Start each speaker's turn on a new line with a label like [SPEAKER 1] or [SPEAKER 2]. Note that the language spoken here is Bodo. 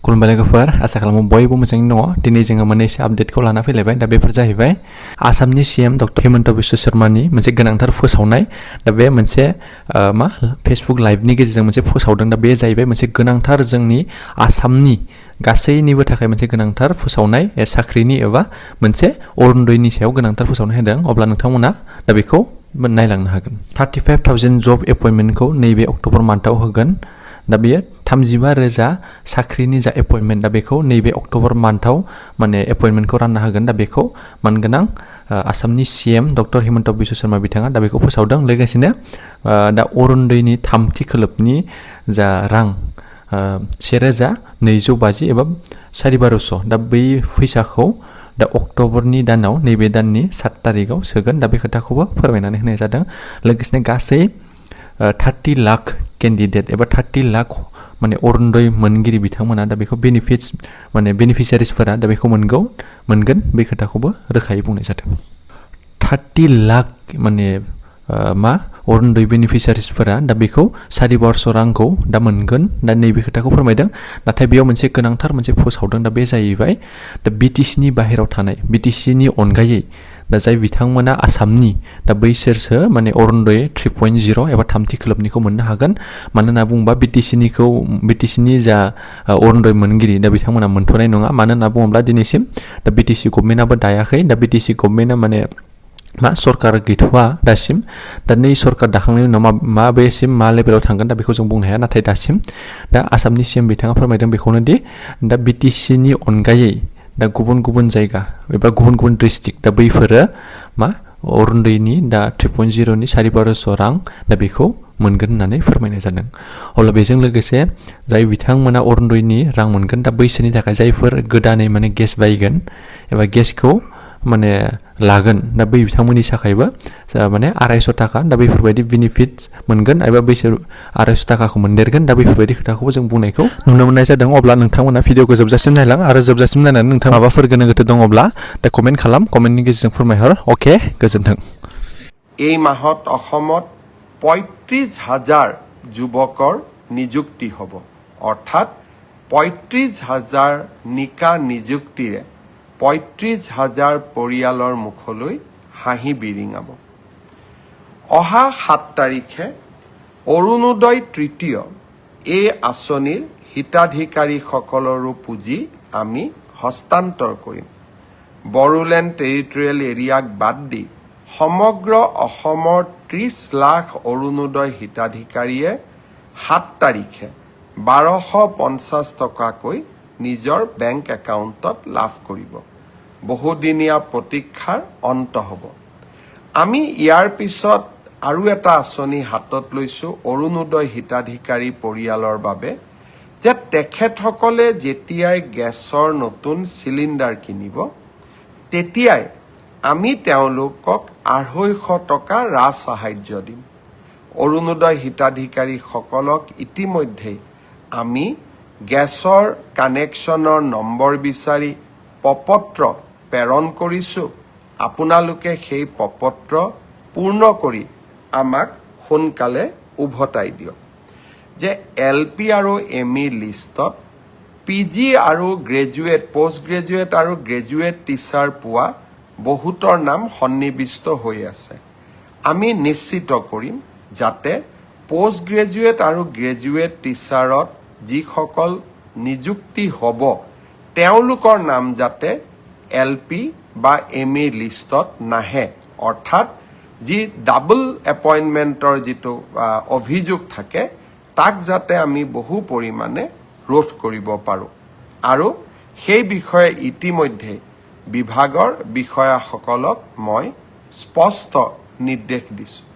[SPEAKER 1] खुलुमबाय लोगोफोर आसा खालामो बयबो मोजाङैनो दङ दिनै जोङो मोननैसो आपडेटखौ लाना फैलायबाय दा बेफोर जाहैबाय आसामनि सीएम डक्टर हिमन्त बिश्व शर्मानि मोनसे गोनांथार फोसावनाय दा बे मोनसे फेसबुक लाइभनि गेजेरजों मोनसे फोसावदों दा बे जाहैबाय मोनसे गोनांथार जोंनि आसामनि गासैनिबो थाखाय मोनसे गोनांथार फोसावनाय साख्रिनि एबा मोनसे अरुणोदयनि सायाव गोनांथार फोसावनाय होदों अब्ला नोंथांमोना दा बेखौ नायलांनो हागोन 35,000 जब एपइन्टमेन्टखौ नैबे अक्ट'बर मान्थआव होगोन दा बेयो 35,000 साख्रिनि जा एपइन्टमेन्ट दा बेखौ नैबे अक्ट'बर मान्थआव माने एपइन्टमेन्टखौ रानना होगोन दा बेखौ मानगोनां आसामनि सीएम डक्टर हिमन्त बिश्व शर्मा बिथाङा दा बेखौ फोसावदों लोगोसेनो दा अरुणोदयनि थामथि खोलोबनि जा रां 1,250 एबा 12,500 दा बै फैसाखौ दा अक्ट'बरनि दानाव नैबे दाननि 7 तारिखआव सोगोन दा बे खोथाखौबो फोरमायनानै होनाय जादों लोगोसेनो गासै 30 लाख केन्डिडेट एबा 30 लाख माने अरुणोदय मोनगिरि बिथांमोना दा बेखौ बेनिफिसियारिसफोरा दा बेखौ मोनगोन बे खोथाखौबो रोखायै बुंनाय जादों 30 लाख माने अरुणोदय बेनिफिसियारिसफोरा दा बेखौ 12,500 रांखौ दा मोनगोन दा नैबे खोथाखौ फोरमायदों नाथाय बेयाव मोनसे गोनांथार मोनसे फोसावदों दा बे जाहैबाय दा बिटिसिनि बाहेराव थानाय बिटिसिनि अनगायै दा जाय बिथांमोना आसामनि दा बैसोरसो माने अरुणोदय 3.0 एबा थामथि खोलोबनिखौ मोननो हागोन मानो होनना बुङोबा बिटिसिनि जा अरुणोदय मोनगिरि दा बिथांमोना मोनथ'नाय नङा मानो होनना बुङोब्ला दिनैसिम दा बिटिसि गभर्नमेन्टआबो दायाखै दा बिटिसि गभर्नमेन्टआ माने सरकार गैथ'वा दासिम दा नै सरकार दाखांनायनि उनाव माबेसिम मा लेभेलाव थांगोन दा बेखौ जों बुंनो हाया नाथाय दासिम दा आसामनि सीएम बिथाङा फोरमायदों बेखौनो दि दा बिटिसिनि अनगायै दा गुबुन जायगा एबा गुबुन डिस्ट्रिक्ट दा बैफोरो अरुणोदयनि दा 3.0 नि 12,500 रां दा बेखौ मोनगोन होननानै फोरमायनाय जादों अब्ला बेजों लोगोसे जाय बिथांमोना अरुणोदयनि रां मोनगोन दा बैसोरनि थाखाय जायफोर गोदानै माने गेस बायगोन एबा गेसखौ माने लागोन दा बै बिथांमोननि थाखायबो माने 250 थाखा दा बेफोरबायदि बेनिफिट्स मोनगोन एबा बैसोर 250 थाखाखौ मोनदेरगोन दा बेफोरबायदि खोथाखौबो जों बुंनायखौ नुनो मोननाय जादों अब्ला नोंथांमोना भिडिअखौ जोबजासिम नायलां आरो जोबजासिम नायनानै नोंथाङा माबाफोर गोनो गोथो दङब्ला दा कमेन्ट खालाम कमेन्टनि गेजेरजों फोरमायहर अके गोजोन्थों
[SPEAKER 2] এই মাহত অসমত 35,000 যুৱকৰ নিযুক্তি হ'ব অৰ্থাৎ 35,000 নিকা নিযুক্তিৰে 35,000 পৰিয়ালৰ মুখলৈ হাঁহি বিৰিঙাব অহা 7 তাৰিখে অৰুণোদয় তৃতীয় এই আঁচনিৰ হিতাধিকাৰীসকলৰো পুঁজি আমি হস্তান্তৰ কৰিম বড়োলেণ্ড টেৰিটৰিয়েল এৰিয়াক বাদ দি সমগ্ৰ অসমৰ 30 লাখ অৰুণোদয় হিতাধিকাৰীয়ে 7 তাৰিখে 1,250 টকাকৈ নিজৰ বেংক একাউণ্টত লাভ কৰিব বহুদিনীয়া প্ৰতীক্ষাৰ অন্ত হ'ব আমি ইয়াৰ পিছত আৰু এটা আঁচনি হাতত লৈছো অৰুণোদয় হিতাধিকাৰী পৰিয়ালৰ বাবে যে তেখেতসকলে যেতিয়াই গেছৰ নতুন চিলিণ্ডাৰ কিনিব তেতিয়াই আমি তেওঁলোকক 250 টকা ৰাজসাহায্য দিম অৰুণোদয় হিতাধিকাৰীসকলক ইতিমধ্যে আমি গেছৰ কানেকশ্যনৰ নম্বৰ বিচাৰি প্ৰপত্ৰ প্ৰেৰণ কৰিছো আপোনালোকে সেই প্ৰপত্ৰ পূৰ্ণ কৰি আমাক সোনকালে উভতাই দিয়ক যে এলপি আৰু এমই লিষ্টত পিজি আৰু গ্ৰেজুৱেট পোষ্ট গ্ৰেজুৱেট আৰু গ্ৰেজুৱেট টিচাৰ পোৱা বহুতৰ নাম সন্নিবিষ্ট হৈ আছে আমি নিশ্চিত কৰিম যাতে পোষ্ট গ্ৰেজুৱেট আৰু গ্ৰেজুৱেট টিচাৰত যিসকল নিযুক্তি হ'ব তেওঁলোকৰ নাম যাতে এলপি বা এমই লিষ্টত নাহে অৰ্থাৎ যি ডাবল এপইণ্টমেণ্টৰ যিটো অভিযোগ থাকে তাক যাতে আমি বহু পৰিমাণে ৰোধ কৰিব পাৰোঁ আৰু সেই বিষয়ে ইতিমধ্যে বিভাগৰ বিষয়াসকলক মই স্পষ্ট নিৰ্দেশ দিছোঁ